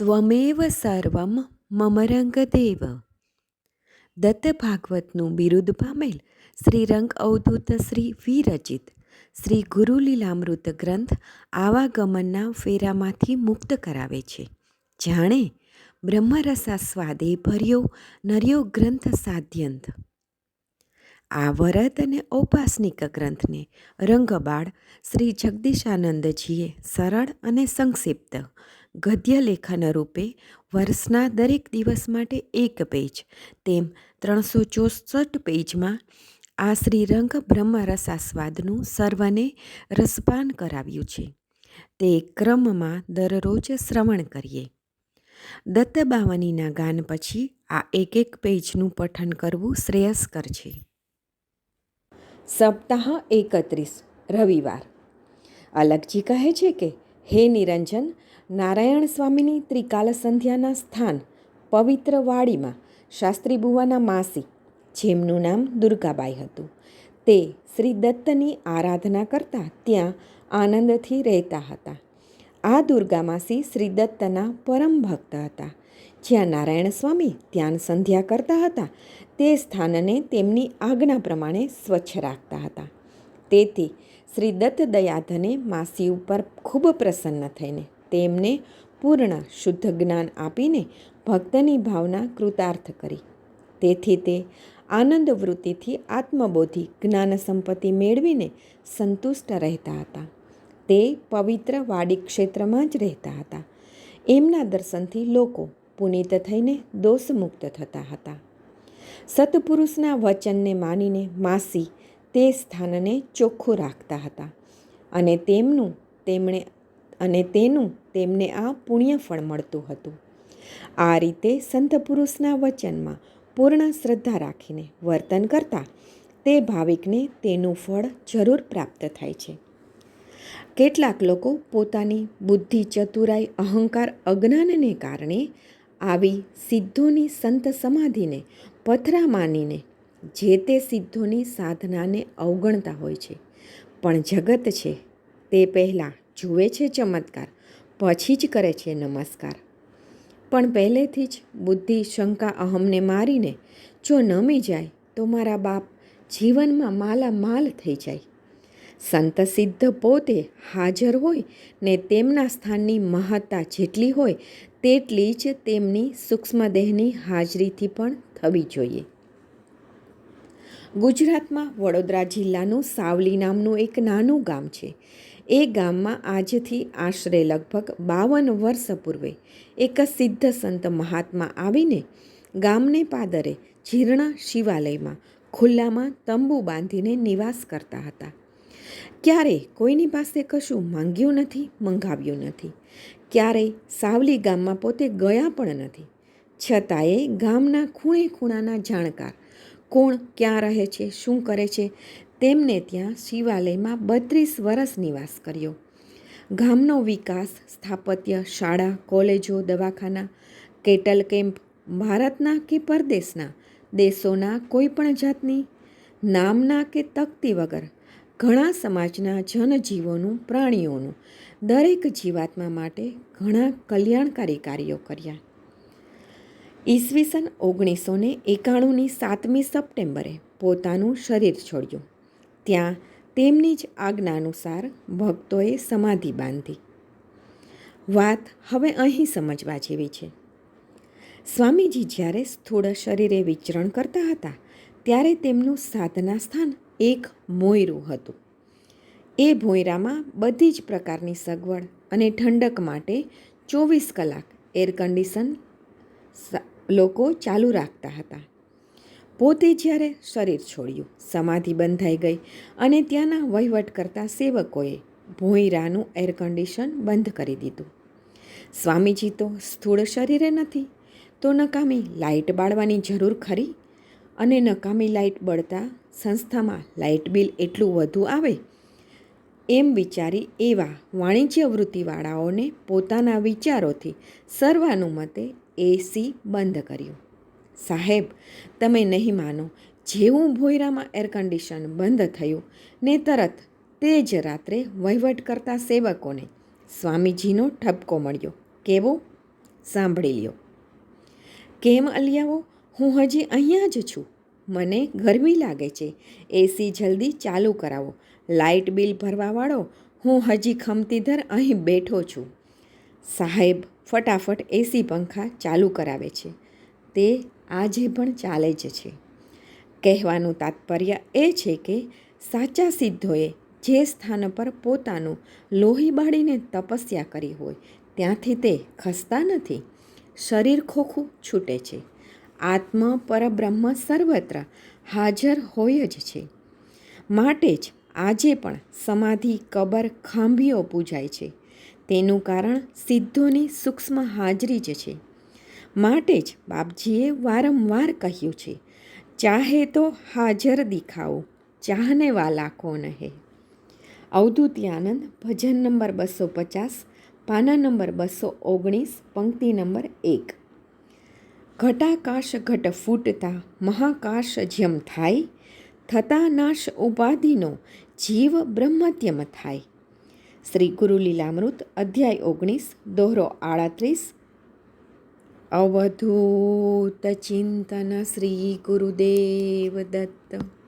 ત્વમેવ સર્વમ મમ રંગદેવ. દત્ત ભાગવતનું બિરુદ પામેલ શ્રી રંગ અવધૂત શ્રી વિરચિત શ્રી ગુરુલીલામૃત ગ્રંથ આવાગમનના ફેરામાંથી મુક્ત કરાવે છે. જાણે બ્રહ્મરસાસ્વાદે ભર્યો નર્યો ગ્રંથ સાધ્યંત. આ વરદ અને ઔપાસનિક ગ્રંથને રંગબાળ શ્રી જગદીશાનંદજીએ સરળ અને સંક્ષિપ્ત ગદ્ય લેખન રૂપે વર્ષના દરેક દિવસ માટે એક પેજ તેમ 364 પેજમાં આ શ્રીરંગ બ્રહ્મરસાસ્વાદનું સર્વને રસપાન કરાવ્યું છે. તે ક્રમમાં દરરોજ શ્રવણ કરીએ. દત્તબાવનીના ગાન પછી આ એક એક પેજનું પઠન કરવું શ્રેયસ્કર છે. સપ્તાહ 31 રવિવાર. અલગજી કહે છે કે હે નિરંજન, નારાયણ સ્વામીની ત્રિકાલ સંધ્યાના સ્થાન પવિત્ર વાડીમાં શાસ્ત્રી બુવાના માસી, જેમનું નામ દુર્ગાબાઈ હતું, તે શ્રી દત્તની આરાધના કરતા ત્યાં આનંદથી રહેતા હતા. આ દુર્ગા માસી શ્રી દત્તના પરમ ભક્ત હતા. જ્યાં નારાયણ સ્વામી ધ્યાન સંધ્યા કરતા હતા તે સ્થાનને તેમની આજ્ઞા પ્રમાણે સ્વચ્છ રાખતા હતા. તેથી શ્રી દત્ત દયાધને માસી ઉપર ખૂબ પ્રસન્ન થઈને તેમને પૂર્ણ શુદ્ધ જ્ઞાન આપીને ભક્તની ભાવના કૃતાર્થ કરી. તેથી તે આનંદ વૃત્તિથી આત્મબોધી જ્ઞાન સંપત્તિ મેળવીને સંતુષ્ટ રહેતા હતા. તે પવિત્ર વાડી ક્ષેત્રમાં જ રહેતા હતા. એમના દર્શનથી લોકો પુનિત થઈને દોષમુક્ત થતા હતા. સત્પુરુષના વચનને માનીને માસી તે સ્થાનને ચોખ્ખું રાખતા હતા અને તેમને આ પુણ્ય ફળ મળતું હતું. આ રીતે સંત પુરુષના વચનમાં પૂર્ણ શ્રદ્ધા રાખીને વર્તન કરતા તે ભાવિકને તેનું ફળ જરૂર પ્રાપ્ત થાય છે. કેટલાક લોકો પોતાની બુદ્ધિ, ચતુરાઈ, અહંકાર, અજ્ઞાનને કારણે આવી સિદ્ધોની સંત સમાધિને પથરા માનીને જે તે સિદ્ધોની સાધનાને અવગણતા હોય છે. પણ જગત છે તે પહેલાં જુએ છે ચમત્કાર, પછી જ કરે છે નમસ્કાર. પણ પહેલેથી જ બુદ્ધિ, શંકા, અહમને મારીને જો નમી જાય તો મારા બાપ જીવનમાં માલામાલ થઈ જાય. સંત સિદ્ધ પોતે હાજર હોય ને તેમના સ્થાનની મહત્તા જેટલી હોય તેટલી જ તેમની સૂક્ષ્મદેહની હાજરીથી પણ થવી જોઈએ. ગુજરાતમાં વડોદરા જિલ્લાનું સાવલી નામનું એક નાનું ગામ છે. એ ગામમાં આજથી આશરે લગભગ 52 વર્ષ પૂર્વે એક સિદ્ધ સંત મહાત્મા આવીને ગામને પાદરે જીર્ણ શિવાલયમાં ખુલ્લામાં તંબુ બાંધીને નિવાસ કરતા હતા. ક્યારેય કોઈની પાસે કશું માંગ્યું નથી, મંગાવ્યું નથી. ક્યારેય સાવલી ગામમાં પોતે ગયા પણ નથી. છતાંય ગામના ખૂણે ખૂણાના જાણકાર, કોણ ક્યાં રહે છે, શું કરે છે, તેમને ત્યાં શિવાલયમાં 32 વર્ષ નિવાસ કર્યો. ગામનો વિકાસ, સ્થાપત્ય, શાળા, કોલેજો, દવાખાના, કેટલ કેમ્પ, ભારતના કે પરદેશના દેશોના કોઈ પણ જાતની નામના કે તકતી વગર ઘણા સમાજના જનજીવોનું, પ્રાણીઓનું, દરેક જીવાત્મા માટે ઘણા કલ્યાણકારી કાર્યો કર્યા. ઈસવીસન 1991ની 7મી સપ્ટેમ્બરે પોતાનું શરીર છોડ્યું. ત્યાં તેમની જ આજ્ઞાનુસાર ભક્તોએ સમાધિ બાંધી. વાત હવે અહીં સમજવા જેવી છે. સ્વામીજી જ્યારે સ્થૂળ શરીરે વિચરણ કરતા હતા ત્યારે તેમનું સાધના સ્થાન એક ભોંયરું હતું. એ ભોંયરામાં બધી જ પ્રકારની સગવડ અને ઠંડક માટે 24 કલાક એર કન્ડિશન લોકો ચાલુ રાખતા હતા. પોતે જ્યારે શરીર છોડ્યું, સમાધિ બંધાઈ ગઈ અને ત્યાંના વહીવટ કરતા સેવકોએ ભોંયરાનું એર કન્ડિશન બંધ કરી દીધું. સ્વામીજી તો સ્થૂળ શરીરે નથી તો નકામી લાઇટ બાળવાની જરૂર ખરી? અને નકામી લાઇટ બળતા સંસ્થામાં લાઇટ બિલ એટલું વધુ આવે એમ વિચારી એવા વાણિજ્ય વૃત્તિવાળાઓને પોતાના વિચારોથી સર્વાનુમતે એસી બંધ કર્યું. સાહેબ, તમે નહીં માનો, જેવું ભોંયરામાં એર કન્ડિશન બંધ થયું ને તરત તે જ રાત્રે વહીવટ કરતા સેવકોને સ્વામીજીનો ઠપકો મળ્યો. કેવો? સાંભળી લ્યો. કેમ અલિયાવો, હું હજી અહીંયા જ છું. મને ગરમી લાગે છે. એસી જલ્દી ચાલુ કરાવો. લાઇટ બિલ ભરવાવાળો, હું હજી ખમતીધર અહીં બેઠો છું. સાહેબ ફટાફટ એસી પંખા ચાલુ કરાવે છે. તે આજે પણ ચાલે જ છે. કહેવાનું તાત્પર્ય એ છે કે સાચા સિદ્ધોએ જે સ્થાન પર પોતાનું લોહી બાળીને તપસ્યા કરી હોય ત્યાંથી તે ખસતા નથી. શરીર ખોખું છૂટે છે. આત્મ પરબ્રહ્મ સર્વત્ર હાજર હોય જ છે. માટે જ આજે પણ સમાધિ, કબર, ખાંભીઓ પૂજાય છે. તેનું કારણ સિદ્ધોની સૂક્ષ્મ હાજરી જ છે. માટે જ બાપજીએ વારંવાર કહ્યું છે, ચાહે તો હાજર દિખાઓ, ચાહને વાલા કોન હૈ. અવધૂત્યાનંદ, ભજન નંબર 250, પાના નંબર 219, પંક્તિ નંબર 1. ઘટાકાશ ઘટ ફૂટતા મહાકાશ જ્યમ થાય, થતા નાશ ઉપાધિનો જીવ બ્રહ્મત્યમ થાય. શ્રી ગુરુ લીલામૃત, અધ્યાય 19, દોહરો 38. અવધૂત ચિંતન શ્રી ગુરુદેવ દત્ત.